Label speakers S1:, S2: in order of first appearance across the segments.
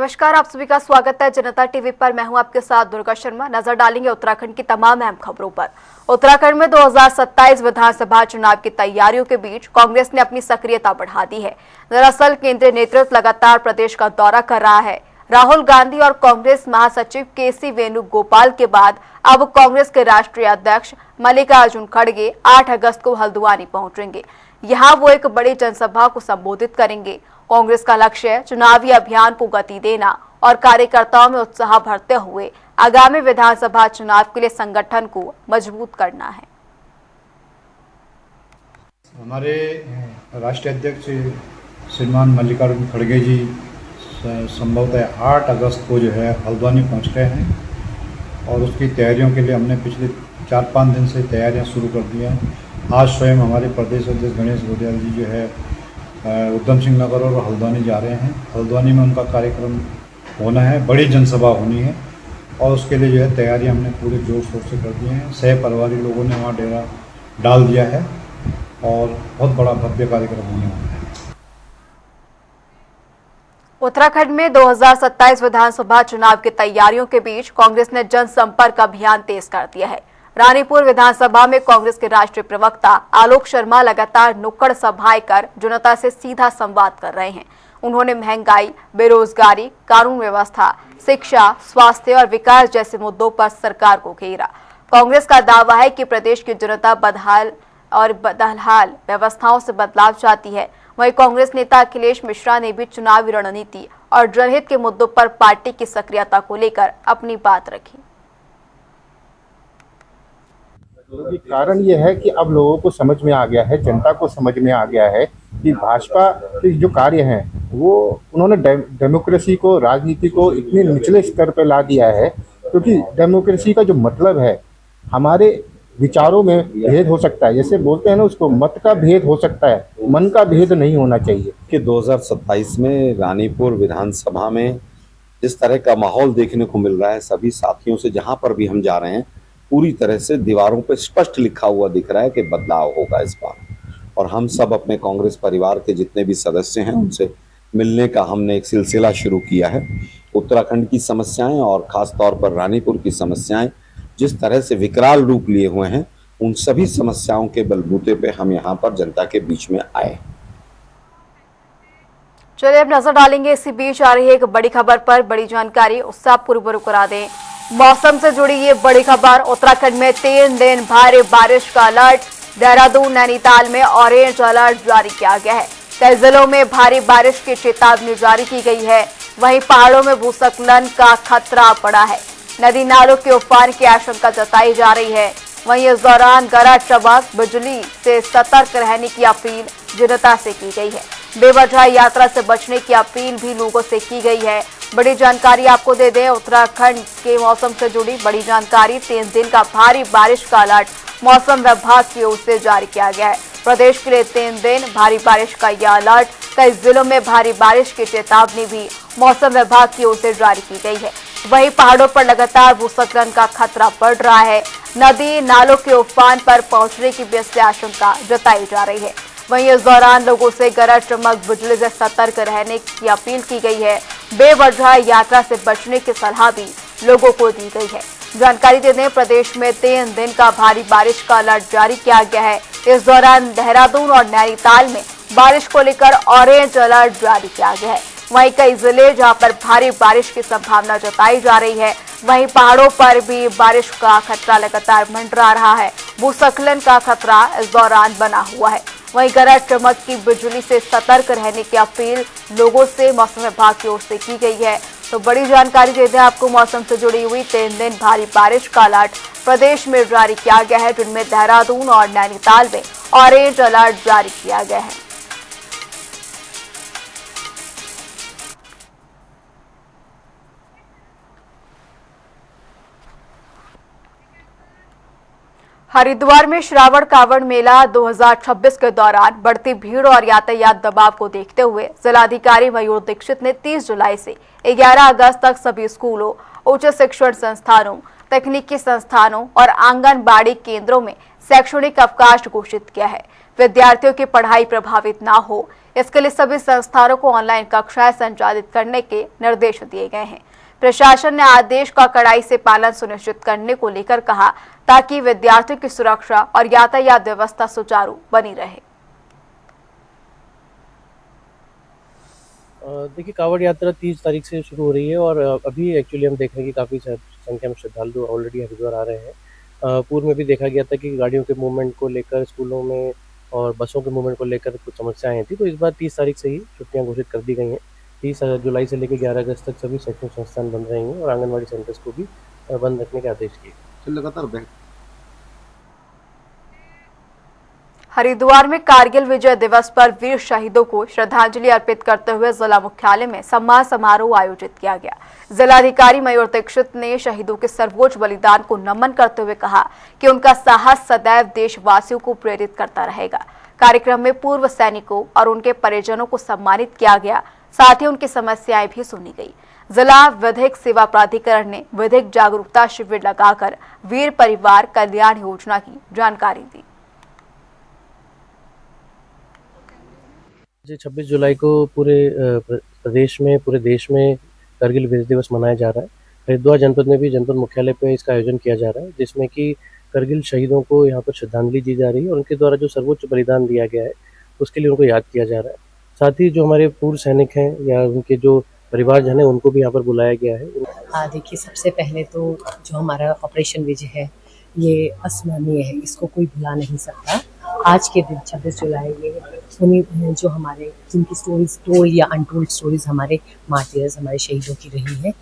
S1: नमस्कार, आप सभी का स्वागत है जनता टीवी पर। मैं हूं आपके साथ दुर्गा शर्मा। नजर डालेंगे उत्तराखंड की तमाम अहम खबरों पर। उत्तराखंड में 2027 विधानसभा चुनाव की तैयारियों के बीच कांग्रेस ने अपनी सक्रियता बढ़ा दी है। दरअसल केंद्रीय नेतृत्व लगातार प्रदेश का दौरा कर रहा है। राहुल गांधी और कांग्रेस महासचिव केसी वेणुगोपाल के बाद अब कांग्रेस के राष्ट्रीय अध्यक्ष मल्लिकार्जुन खड़गे 8 अगस्त को हल्द्वानी पहुंचेंगे। यहाँ वो एक बड़ी जनसभा को संबोधित करेंगे। कांग्रेस का लक्ष्य है चुनावी अभियान को गति देना और कार्यकर्ताओं में उत्साह भरते हुए आगामी विधानसभा चुनाव के लिए संगठन को मजबूत करना है।
S2: हमारे राष्ट्रीय अध्यक्ष श्रीमान मल्लिकार्जुन खड़गे जी संभवतः 8 अगस्त को जो है हल्द्वानी पहुंच गए हैं और उसकी तैयारियों के लिए हमने पिछले 4-5 दिन से तैयारियां शुरू कर दी हैं। आज स्वयं हमारे प्रदेश अध्यक्ष गणेश गोटियाल जी जो है उधम सिंह नगर और हल्द्वानी जा रहे हैं। हल्द्वानी में उनका कार्यक्रम होना है, बड़ी जनसभा होनी है और उसके लिए जो है तैयारी हमने पूरे जोर शोर से कर दी हैं। सह परिवारी लोगों ने वहाँ डेरा डाल दिया है और बहुत बड़ा भव्य कार्यक्रम होने वाला है।
S1: उत्तराखंड में 2027 विधानसभा चुनाव की तैयारियों के बीच कांग्रेस ने जनसंपर्क अभियान तेज कर दिया है। रानीपुर विधानसभा में कांग्रेस के राष्ट्रीय प्रवक्ता आलोक शर्मा लगातार नुक्कड़ सभाएं कर जनता से सीधा संवाद कर रहे हैं। उन्होंने महंगाई, बेरोजगारी, कानून व्यवस्था, शिक्षा, स्वास्थ्य और विकास जैसे मुद्दों पर सरकार को घेरा। कांग्रेस का दावा है कि प्रदेश की जनता बदहाल व्यवस्थाओं से बदलाव चाहती है। वहीं कांग्रेस नेता अखिलेश मिश्रा ने भी चुनावी रणनीति और जनहित के मुद्दों पर पार्टी की सक्रियता को लेकर अपनी बात रखी।
S3: कारण ये है कि अब लोगों को समझ में आ गया है, जनता को समझ में आ गया है कि भाजपा के जो कार्य हैं वो उन्होंने डेमोक्रेसी को, राजनीति को इतने निचले स्तर पर ला दिया है। क्योंकि डेमोक्रेसी का जो मतलब है, हमारे विचारों में भेद हो सकता है, जैसे बोलते हैं ना उसको, मत का भेद हो सकता है, मन का भेद नहीं होना चाहिए।
S4: कि 2027 में रानीपुर विधानसभा में जिस तरह का माहौल देखने को मिल रहा है, सभी साथियों से जहां पर भी हम जा रहे हैं पूरी तरह से दीवारों पे स्पष्ट लिखा हुआ दिख रहा है कि बदलाव होगा इस बार। और हम सब अपने कांग्रेस परिवार के जितने भी सदस्य हैं उनसे मिलने का हमने एक सिलसिला शुरू किया है। उत्तराखंड की समस्याएं और खास तौर पर रानीपुर की समस्याएं जिस तरह से विकराल रूप लिए हुए हैं, उन सभी समस्याओं के बलबूते पे हम यहाँ पर जनता के बीच में आए।
S1: चलिए अब नजर डालेंगे इसी बीच आ रही है एक बड़ी खबर पर। बड़ी जानकारी उससे आपको रूबरू करा दें। मौसम से जुड़ी ये बड़ी खबर। उत्तराखंड में 3 दिन भारी बारिश का अलर्ट। देहरादून, नैनीताल में ऑरेंज अलर्ट जारी किया गया है। कई जिलों में भारी बारिश की चेतावनी जारी की गई है। वहीं पहाड़ों में भूस्खलन का खतरा बढ़ा है। नदी नालों के उफान की आशंका जताई जा रही है। वहीं इस दौरान गरज, चमक, बिजली से सतर्क रहने की अपील जनता से की गई है। बेवजह यात्रा से बचने की अपील भी लोगों से की गई है। बड़ी जानकारी आपको दे दें, उत्तराखंड के मौसम से जुड़ी बड़ी जानकारी। 3 दिन का भारी बारिश का अलर्ट मौसम विभाग की ओर से जारी किया गया है। प्रदेश के लिए 3 दिन भारी बारिश का यह अलर्ट। कई जिलों में भारी बारिश की चेतावनी भी मौसम विभाग की ओर से जारी की गई है। वहीं पहाड़ों पर लगातार भूस्खलन का खतरा बढ़ रहा है। नदी नालों के उफान पर पहुंचने की भी आशंका जताई जा रही है। वहीं इस दौरान लोगों से गरज, चमक, बिजली से सतर्क रहने की अपील की गई है। बेवजह यात्रा से बचने की सलाह भी लोगों को दी गई है। जानकारी दे दें, प्रदेश में 3 दिन का भारी बारिश का अलर्ट जारी किया गया है। इस दौरान देहरादून और नैनीताल में बारिश को लेकर ऑरेंज अलर्ट जारी किया गया है। वहीं कई जिले जहां पर भारी बारिश की संभावना जताई जा रही है, वहीं पहाड़ों पर भी बारिश का खतरा लगातार मंडरा रहा है। भूस्खलन का खतरा इस दौरान बना हुआ है। वहीं गरज, चमक की बिजली से सतर्क रहने की अपील लोगों से मौसम विभाग की ओर से की गई है। तो बड़ी जानकारी दे दें आपको, मौसम से जुड़ी हुई 3 दिन भारी बारिश का अलर्ट प्रदेश में जारी किया गया है, जिनमें देहरादून और नैनीताल में ऑरेंज अलर्ट जारी किया गया है। हरिद्वार में श्रावण कावड़ मेला 2026 के दौरान बढ़ती भीड़ और यातायात दबाव को देखते हुए जिलाधिकारी मयूर दीक्षित ने 30 जुलाई से 11 अगस्त तक सभी स्कूलों, उच्च शिक्षण संस्थानों, तकनीकी संस्थानों और आंगनबाड़ी केंद्रों में शैक्षणिक अवकाश घोषित किया है। विद्यार्थियों की पढ़ाई प्रभावित न हो, इसके लिए सभी संस्थानों को ऑनलाइन कक्षाएं संचालित करने के निर्देश दिए गए हैं। प्रशासन ने आदेश का कड़ाई से पालन सुनिश्चित करने को लेकर कहा, ताकि विद्यार्थियों की सुरक्षा और यातायात व्यवस्था सुचारू बनी रहे।
S5: देखिए, कांवड़ यात्रा 30 तारीख से शुरू हो रही है और अभी एक्चुअली हम देख रहे हैं कि काफ़ी संख्या में श्रद्धालु ऑलरेडी हरिद्वार आ रहे हैं। पूर्व में भी देखा गया था कि गाड़ियों के मूवमेंट को लेकर, स्कूलों में और बसों के मूवमेंट को लेकर कुछ समस्याएं थी, तो इस बार 30 तारीख से ही छुट्टियां घोषित कर दी गई हैं। 30 जुलाई से लेकर 11 अगस्त तक सभी शैक्षणिक संस्थान बंद रहेंगे और आंगनबाड़ी सेंटर्स को भी बंद रखने के आदेश किए।
S4: लगातार
S1: हरिद्वार में कारगिल विजय दिवस पर वीर शहीदों को श्रद्धांजलि अर्पित करते हुए जिला मुख्यालय में सम्मान समारोह आयोजित किया गया। जिलाधिकारी मयूर दीक्षित ने शहीदों के सर्वोच्च बलिदान को नमन करते हुए कहा कि उनका साहस सदैव देशवासियों को प्रेरित करता रहेगा। कार्यक्रम में पूर्व सैनिकों और उनके परिजनों को सम्मानित किया गया, साथ ही उनकी समस्याएं भी सुनी गई। जिला विधिक सेवा प्राधिकरण ने विधिक जागरूकता शिविर लगाकर वीर परिवार कल्याण योजना की जानकारी दी।
S5: 26 जुलाई को पूरे प्रदेश में, पूरे देश में कारगिल विजय दिवस मनाया जा रहा है। हरिद्वार जनपद में भी जनपद मुख्यालय पे इसका आयोजन किया जा रहा है, जिसमें कि कारगिल शहीदों को यहाँ पर श्रद्धांजलि दी जा रही है और उनके द्वारा जो सर्वोच्च बलिदान दिया गया है उसके लिए उनको याद किया जा रहा है। साथ ही जो हमारे पूर्व सैनिक हैं या उनके जो परिवारजन है उनको भी यहाँ पर बुलाया गया है।
S6: हाँ, देखिए, सबसे पहले तो जो हमारा ऑपरेशन विजय है ये अस्मरणीय है, इसको कोई भुला नहीं सकता। आज के दिन 26 जुलाई ये उन्हीं जो हमारे जिनकी स्टोरीज टोल्ड या अनटोल्ड स्टोरीज हमारे मार्टियर्स, हमारे शहीदों की रही है,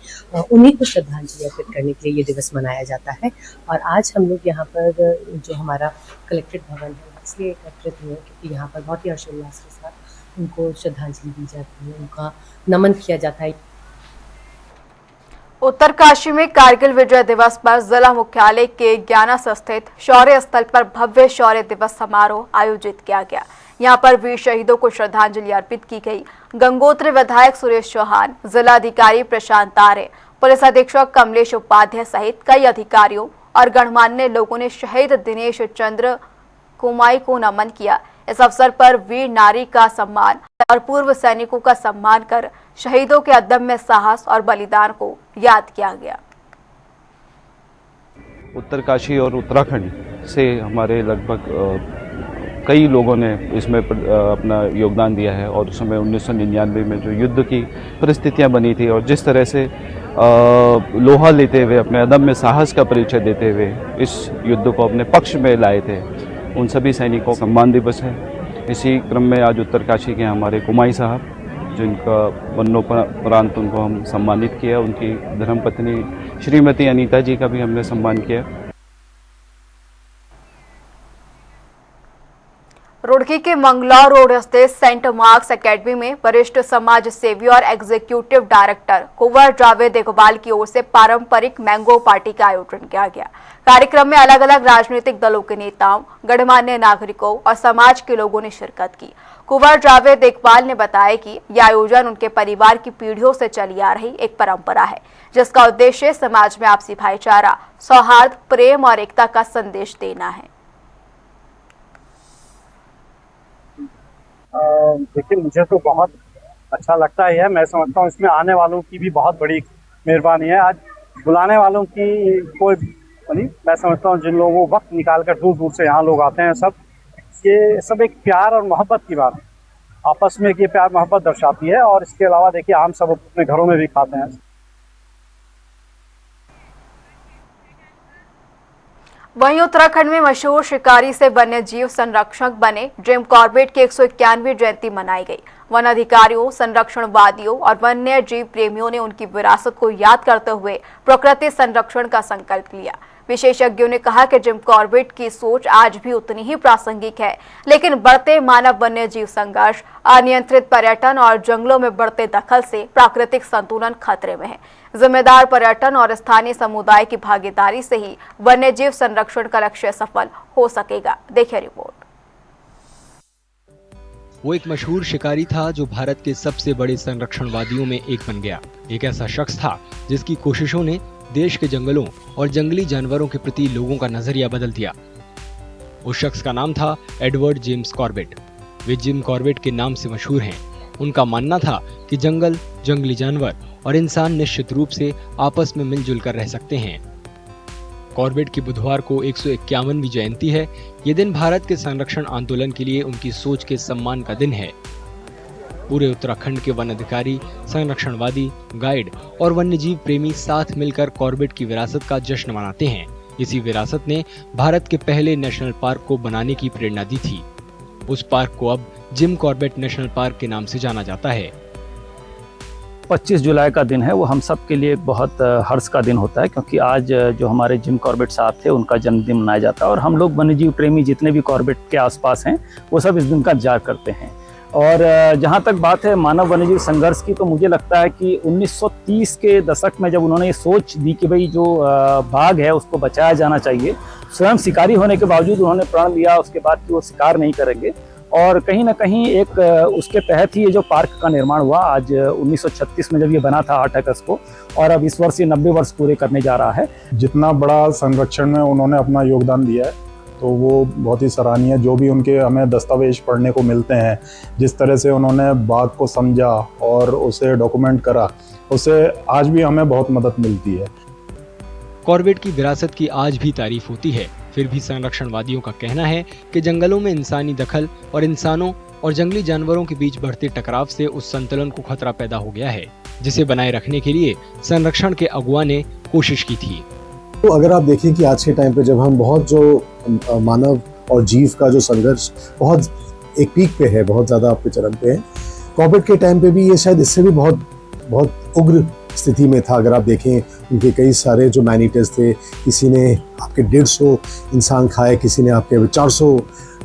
S6: उन्हीं को श्रद्धांजलि अर्पित करने के लिए ये दिवस मनाया जाता है। और आज हम लोग यहाँ पर जो हमारा कलेक्ट्रेट भवन है इसलिए एकत्रित हुए क्योंकि यहाँ पर बहुत ही हर्षोल्लास के साथ उनको श्रद्धांजलि दी जाती है, उनका नमन किया जाता है।
S1: उत्तरकाशी में कारगिल विजय दिवस पर जिला मुख्यालय के ज्ञानस स्थित शौर्य स्थल पर भव्य शौर्य दिवस समारोह आयोजित किया गया। यहां पर वीर शहीदों को श्रद्धांजलि अर्पित की गई। गंगोत्री विधायक सुरेश चौहान, जिलाधिकारी प्रशांत तारे, पुलिस अधीक्षक कमलेश उपाध्याय सहित कई अधिकारियों और गणमान्य लोगों ने शहीद दिनेश चंद्र कुमाई को नमन किया। इस अवसर पर वीर नारी का सम्मान और पूर्व सैनिकों का सम्मान कर शहीदों के अदम्य साहस और बलिदान को याद किया गया।
S7: उत्तरकाशी और उत्तराखंड से हमारे लगभग कई लोगों ने इसमें अपना योगदान दिया है और उस समय 1999 में जो युद्ध की परिस्थितियां बनी थी और जिस तरह से लोहा लेते हुए अपने अदम्य साहस का परिचय देते हुए इस युद्ध को अपने पक्ष में लाए थे, उन सभी सैनिकों का सम्मान दिवस है। इसी क्रम में आज उत्तरकाशी के हमारे कुमाई साहब, जिनका मरणोपरांत उनको हम सम्मानित किया, उनकी धर्मपत्नी श्रीमती अनीता जी का भी हमने सम्मान किया।
S1: रुड़की के मंगलौर रोड स्थित सेंट मार्क्स एकेडमी में वरिष्ठ समाज सेवी और एग्जीक्यूटिव डायरेक्टर कुंवर जावेद इकबाल की ओर से पारंपरिक मैंगो पार्टी का आयोजन किया गया। कार्यक्रम में अलग अलग राजनीतिक दलों के नेताओं, गणमान्य नागरिकों और समाज के लोगों ने शिरकत की। कुंवर जावेद इकबाल ने बताया कि यह आयोजन उनके परिवार की पीढ़ियों से चली आ रही एक परंपरा है, जिसका उद्देश्य समाज में आपसी भाईचारा, सौहार्द, प्रेम और एकता का संदेश देना है।
S8: देखिए, मुझे तो बहुत अच्छा लगता है। मैं समझता हूँ इसमें आने वालों की भी बहुत बड़ी मेहरबानी है। आज बुलाने वालों की कोई नहीं, मैं समझता हूँ जिन लोगों को वक्त निकाल कर दूर दूर से यहाँ लोग आते हैं, ये सब एक प्यार और मोहब्बत की बात है। आपस में ये प्यार मोहब्बत दर्शाती है। और इसके अलावा देखिए, आम सब अपने घरों में भी खाते हैं।
S1: वहीं उत्तराखंड में मशहूर शिकारी से वन्य जीव संरक्षक बने जिम कॉर्बेट की 191वीं जयंती मनाई गई। वन अधिकारियों, संरक्षणवादियों और वन्य जीव प्रेमियों ने उनकी विरासत को याद करते हुए प्रकृति संरक्षण का संकल्प लिया। विशेषज्ञों ने कहा कि जिम कॉर्बेट की सोच आज भी उतनी ही प्रासंगिक है, लेकिन बढ़ते मानव वन्य जीव संघर्ष, अनियंत्रित पर्यटन और जंगलों में बढ़ते दखल से प्राकृतिक संतुलन खतरे में है। जिम्मेदार पर्यटन और स्थानीय समुदाय की भागीदारी से ही वन्य जीव संरक्षण का लक्ष्य सफल हो सकेगा। देखिए रिपोर्ट।
S9: वो एक मशहूर शिकारी था जो भारत के सबसे बड़े संरक्षणवादियों में एक बन गया। एक ऐसा शख्स था जिसकी कोशिशों ने देश के जंगलों और जंगली जानवरों के प्रति लोगों का नजरिया बदल दिया। उस शख्स का नाम था एडवर्ड जेम्स कॉर्बेट। वे जिम कॉर्बेट के नाम से मशहूर हैं। उनका मानना था कि जंगल, जंगली जानवर और इंसान निश्चित रूप से आपस में मिलजुल कर रह सकते हैं। कॉर्बेट की बुधवार को 151वीं जयंती है। ये दिन भारत के संरक्षण आंदोलन के लिए उनकी सोच के सम्मान का दिन है। पूरे उत्तराखंड के वन अधिकारी, संरक्षणवादी, गाइड और वन्यजीव प्रेमी साथ मिलकर कॉर्बेट की विरासत का जश्न मनाते हैं। इसी विरासत ने भारत के पहले नेशनल पार्क को बनाने की प्रेरणा दी थी। उस पार्क को अब जिम कॉर्बेट नेशनल पार्क के नाम से जाना जाता है।
S10: 25 जुलाई का दिन है, वो हम सब के लिए बहुत हर्ष का दिन होता है, क्योंकि आज जो हमारे जिम कॉर्बेट साहब थे उनका जन्मदिन मनाया जाता है और हम लोग वन्यजीव प्रेमी जितने भी कॉर्बेट के आसपास हैं वो सब इस दिन का इंतजार करते हैं। और जहाँ तक बात है मानव वन्यजीव संघर्ष की, तो मुझे लगता है कि 1930 के दशक में जब उन्होंने ये सोच दी कि भाई जो बाघ है उसको बचाया जाना चाहिए, स्वयं शिकारी होने के बावजूद उन्होंने प्रण लिया उसके बाद कि वो शिकार नहीं करेंगे, और कहीं ना कहीं एक उसके तहत ही ये जो पार्क का निर्माण हुआ आज 1936 में जब ये बना था 8 अगस्त को, और अब इस वर्ष ये 90 वर्ष पूरे करने जा रहा है।
S11: जितना बड़ा संरक्षण में उन्होंने अपना योगदान दिया है तो वो बहुत ही सराहनीय है। जो भी उनके हमें दस्तावेज पढ़ने को मिलते हैं, जिस तरह से उन्होंने बाघ को समझा और उसे डॉक्यूमेंट करा, उससे आज भी हमें बहुत मदद मिलती है।
S9: कॉर्बेट की विरासत की आज भी तारीफ होती है। फिर भी संरक्षणवादियों का कहना है कि जंगलों में इंसानी दखल और इंसानों और जंगली जानवरों के बीच बढ़ते टकराव से उस संतुलन को खतरा पैदा हो गया है, जिसे बनाए रखने के लिए संरक्षण के अगुआ ने कोशिश की थी।
S12: तो अगर आप देखें कि आज के टाइम पे जब हम बहुत जो मानव और जीव का जो संघर्ष बहुत एक पीक पे है, बहुत ज़्यादा आपके चरम पे है, कॉर्बेट के टाइम पे भी ये शायद इससे भी बहुत उग्र स्थिति में था। अगर आप देखें उनके कई सारे जो मैनिटेस थे, किसी ने आपके 150 इंसान खाए, किसी ने आपके 400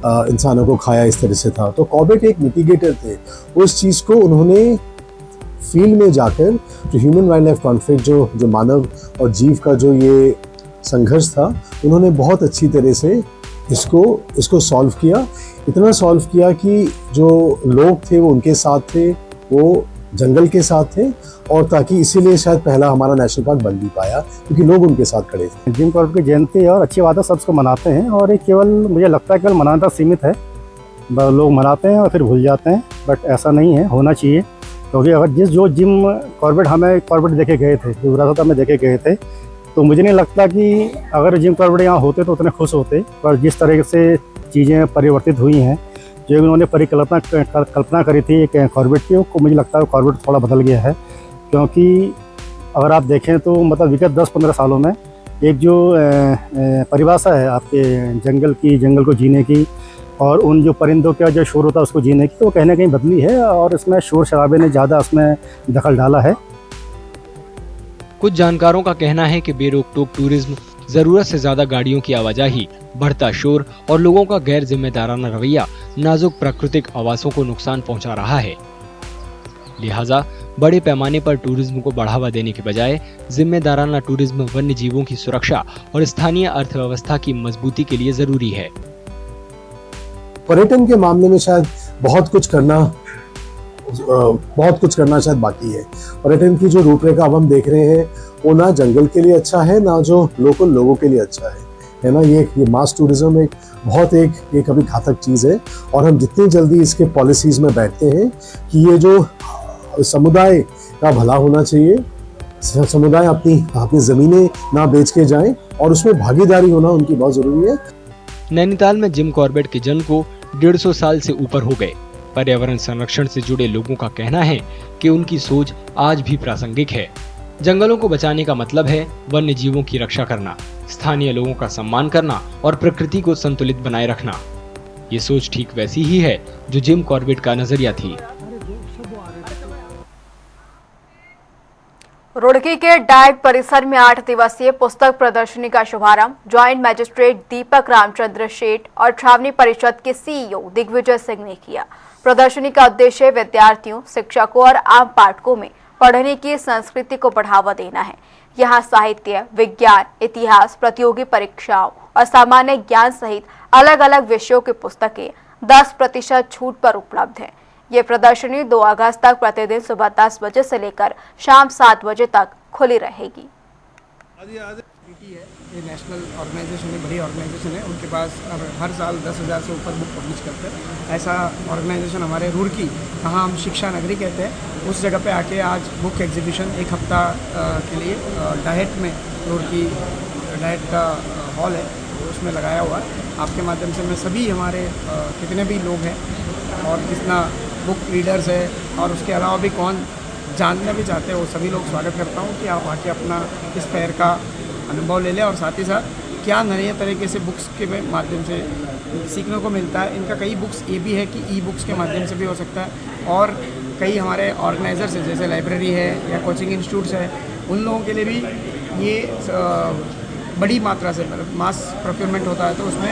S12: इंसानों को खाया, इस तरह से था। तो कॉर्बेट एक मिटिगेटर थे। उस चीज़ को उन्होंने फील्ड में जाकर जो ह्यूमन वाइल्ड लाइफ कॉन्फ्लिक्ट, जो मानव और जीव का जो ये संघर्ष था, उन्होंने बहुत अच्छी तरह से इसको सॉल्व किया। इतना सॉल्व किया कि जो लोग थे वो उनके साथ थे, वो जंगल के साथ थे, और ताकि इसीलिए शायद पहला हमारा नेशनल पार्क बन भी पाया, क्योंकि लोग उनके साथ खड़े थे।
S8: जिम कॉर्बेट की जयंती और अच्छी बात है, सब उसको मनाते हैं, और ये केवल मुझे लगता है केवल मनाना सीमित है। लोग मनाते हैं और फिर भूल जाते हैं, बट ऐसा नहीं है, होना चाहिए। क्योंकि अगर जो जिम कॉर्बेट हमें कॉर्बेट देखे गए थे, जो विरासत में देखे गए थे, तो मुझे नहीं लगता कि अगर जिम कॉर्बेट यहाँ होते तो उतने खुश होते। पर जिस तरह से चीज़ें परिवर्तित हुई हैं, जो उन्होंने कल्पना करी थी एक कॉर्बेट की, वो मुझे लगता है कॉर्बेट थोड़ा बदल गया है। क्योंकि अगर आप देखें तो मतलब विगत 10-15 सालों में एक जो परिभाषा है आपके जंगल को जीने की, और उन जो परिंदों का जो शोर होता है उसको जीने की, तो वो कहीं ना कहीं बदली है, और इसमें शोर शराबे ने ज़्यादा उसमें दखल डाला है।
S9: कुछ जानकारों का कहना है कि बेरोक-टोक टूरिज्म, जरूरत से ज्यादा गाड़ियों की आवाजाही, बढ़ता शोर और लोगों का गैर जिम्मेदाराना रवैया नाजुक प्राकृतिक आवासों को नुकसान पहुंचा रहा है। लिहाजा बड़े पैमाने पर टूरिज्म को बढ़ावा देने के बजाय जिम्मेदाराना टूरिज्म वन्य जीवों की सुरक्षा और स्थानीय अर्थव्यवस्था की मजबूती के लिए जरूरी है।
S12: पर्यटन के मामले में शायद बहुत कुछ करना शायद बाकी है। पर्यटन की जो रूपरेखा अब हम देख रहे हैं, वो ना जंगल के लिए अच्छा है, ना जो लोकल लोगों के लिए अच्छा है ना। ये मास टूरिज्म एक बहुत एक अभी घातक चीज़ है, और हम जितनी जल्दी इसके पॉलिसीज़ में बैठते हैं कि ये जो समुदाय का भला होना चाहिए, समुदाय अपनी ज़मीनें ना बेच के जाएं, और उसमें भागीदारी होना उनकी बहुत ज़रूरी है।
S9: नैनीताल में जिम कॉर्बेट के जन्म को 150 साल से ऊपर हो गए। पर्यावरण संरक्षण से जुड़े लोगों का कहना है कि उनकी सोच आज भी प्रासंगिक है। जंगलों को बचाने का मतलब है वन्य जीवों की रक्षा करना, स्थानीय लोगों का सम्मान करना और प्रकृति को संतुलित बनाए रखना। ये सोच ठीक वैसी ही है जो जिम कॉर्बेट का नजरिया थी।
S1: रुड़की के डाइट परिसर में 8 दिवसीय पुस्तक प्रदर्शनी का शुभारंभ ज्वाइंट मजिस्ट्रेट दीपक रामचंद्र शेठ और छावनी परिषद के सीईओ दिग्विजय सिंह ने किया। प्रदर्शनी का उद्देश्य विद्यार्थियों, शिक्षकों और आम पाठकों में पढ़ने की संस्कृति को बढ़ावा देना है। यहाँ साहित्य, विज्ञान, इतिहास, प्रतियोगी परीक्षाओं और सामान्य ज्ञान सहित अलग अलग विषयों की पुस्तकें 10% छूट पर उपलब्ध हैं। ये प्रदर्शनी 2 अगस्त तक प्रतिदिन सुबह 10 बजे से लेकर शाम 7 बजे तक खुली रहेगी।
S13: रुड़की है, ये नेशनल ऑर्गेनाइजेशन है, बड़ी ऑर्गेनाइजेशन है। उनके पास हर साल 10,000 से ऊपर बुक पब्लिश करते हैं। ऐसा ऑर्गेनाइजेशन हमारे रुड़की, कहाँ हम शिक्षा नगरी कहते हैं, उस जगह पे आके आज बुक एग्जीबिशन एक हफ्ता के लिए डाइट में, रुड़की डाइट का हॉल है, उसमें लगाया हुआ है। आपके माध्यम से मैं सभी हमारे कितने भी लोग हैं और जितना बुक रीडर्स है और उसके अलावा भी कौन जानना भी चाहते हैं, वो सभी लोग स्वागत करता हूँ कि आप आके अपना इस फेयर का अनुभव ले लें। और साथ ही साथ क्या नए तरीके से बुक्स के माध्यम से सीखने को मिलता है। इनका कई बुक्स ये भी है कि ई बुक्स के माध्यम से भी हो सकता है, और कई हमारे ऑर्गेनाइजर्स हैं जैसे लाइब्रेरी है या कोचिंग इंस्टीट्यूट्स है, उन लोगों के लिए भी ये बड़ी मात्रा से मास प्रोक्योरमेंट होता है, तो उसमें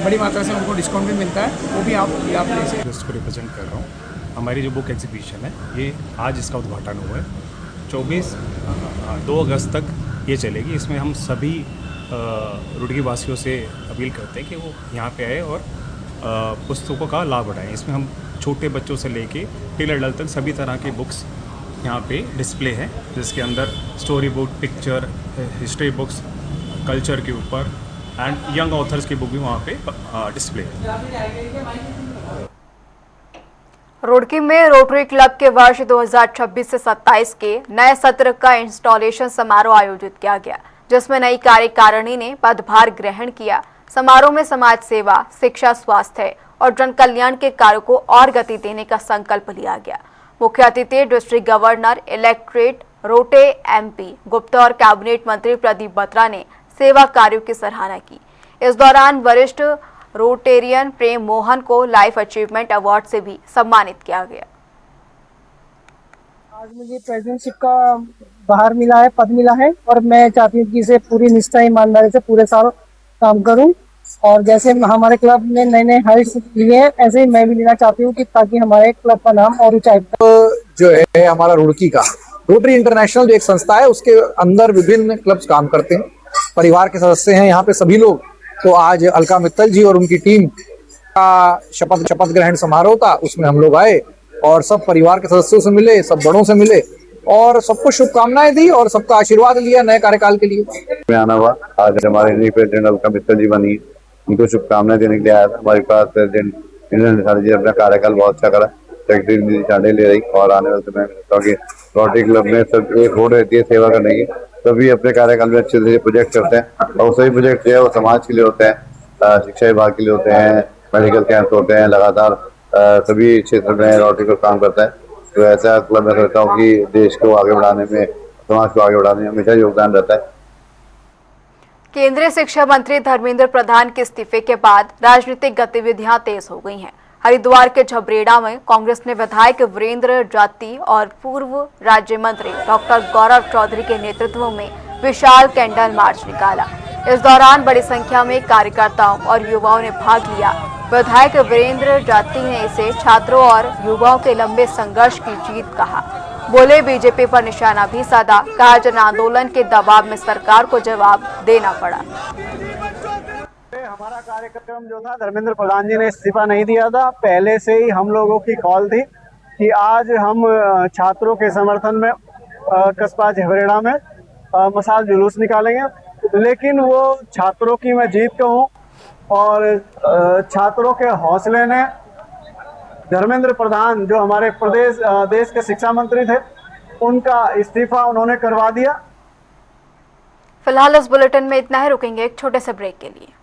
S13: बड़ी मात्रा से उनको डिस्काउंट भी मिलता है, वो भी आप लाभ ले सकते हैं।
S14: उसको रिप्रेजेंट कर रहा हूँ। हमारी जो बुक एग्जीबिशन है, ये आज इसका उद्घाटन हुआ है। 2 अगस्त तक ये चलेगी। इसमें हम सभी रुड़की वासियों से अपील करते हैं कि वो यहाँ पे आए और पुस्तकों का लाभ उठाएं। इसमें हम छोटे बच्चों से लेके टिल एडल्ट तक सभी तरह की बुक्स यहाँ पे डिस्प्ले है, जिसके अंदर story book, picture, history books, culture के ऊपर एंड यंग ऑथर्स की बुक भी वहाँ पे डिस्प्ले है।
S1: रुड़की में रोटरी क्लब के वर्ष 2026 से 27 के नए सत्र का इंस्टॉलेशन समारोह आयोजित किया गया, जिसमें नई कार्यकारिणी ने पदभार ग्रहण किया। समारोह में समाज सेवा, शिक्षा, स्वास्थ्य और जन कल्याण के कार्यों को और गति देने का संकल्प लिया गया। मुख्य अतिथि डिस्ट्रिक्ट गवर्नर इलेक्ट्रेट रोटे MP गुप्ता और कैबिनेट मंत्री प्रदीप बत्रा ने सेवा कार्यों की सराहना की। इस दौरान वरिष्ठ रोटेरियन प्रेम मोहन को लाइफ अचीवमेंट अवार्ड से भी सम्मानित किया गया।
S15: आज मुझे प्रेसिडेंटशिप का बाहर मिला है, पद मिला है, और मैं चाहती हूँ कि इसे पूरी निष्ठा ईमानदारी से पूरे साल काम करूँ, और जैसे हमारे क्लब ने नए नए हाइट्स लिए हैं, ऐसे ही मैं भी लेना चाहती हूँ कि ताकि हमारे क्लब का नाम और ऊंचाई
S16: जो है हमारा रुड़की का रोटरी इंटरनेशनल जो एक संस्था है, उसके अंदर विभिन्न क्लब्स काम करते हैं, परिवार के सदस्य हैं यहाँ पे सभी लोग। तो आज अलका मित्तल जी और उनकी टीम का शपथ ग्रहण समारोह था, उसमें हम लोग आए और सब परिवार के सदस्यों से मिले, सब बड़ों से मिले और सबको शुभकामनाएं दी और सबका आशीर्वाद लिया नए कार्यकाल के लिए।
S17: मैं आना हुआ, आज हमारे नई प्रेसिडेंट अलका मित्तल जी बनी, उनको शुभकामनाएं देने के लिए आया था। हमारे पास प्रेसिडेंट इंद्र निशानी जी अपना कार्यकाल बहुत अच्छा करा, सेक्रेटरी निशानी ले रही, और आने वाले समय में रोटरी क्लब में सब एक होड़ रहती है सेवा करने की, सभी अपने कार्यकाल में अच्छे से प्रोजेक्ट करते हैं, और सभी प्रोजेक्ट जो है वो समाज के लिए होते हैं, शिक्षा विभाग के लिए होते हैं, मेडिकल कैंप होते हैं, लगातार सभी क्षेत्र में रोटरी क्लब काम करता है। तो ऐसा क्लब मैं समझता हूँ कि देश को आगे बढ़ाने में, समाज को आगे बढ़ाने में हमेशा योगदान रहता है।
S1: केंद्रीय शिक्षा मंत्री धर्मेंद्र प्रधान के इस्तीफे के बाद राजनीतिक गतिविधियां तेज हो गई हैं। हरिद्वार के झबरेड़ा में कांग्रेस ने विधायक वीरेंद्र जाती और पूर्व राज्य मंत्री डॉक्टर गौरव चौधरी के नेतृत्व में विशाल कैंडल मार्च निकाला। इस दौरान बड़ी संख्या में कार्यकर्ताओं और युवाओं ने भाग लिया। विधायक वीरेंद्र जाती ने इसे छात्रों और युवाओं के लंबे संघर्ष की जीत कहा। बोले बीजेपी पर निशाना भी साधा, कहा जन आंदोलन के दबाव में सरकार को जवाब देना पड़ा।
S8: हमारा कार्यक्रम जो था, धर्मेंद्र प्रधान जी ने इस्तीफा नहीं दिया था, पहले से ही हम लोगों की कॉल थी कि आज हम छात्रों के समर्थन में कस्बा झबरेड़ा में मसाल जुलूस निकालेंगे, लेकिन वो छात्रों की मैं जीत कहूँ और छात्रों के हौसले ने धर्मेंद्र प्रधान जो हमारे देश के शिक्षा मंत्री थे, उनका इस्तीफा उन्होंने करवा दिया।
S1: फिलहाल इस बुलेटिन में इतना ही, रुकेंगे एक छोटे से ब्रेक के लिए।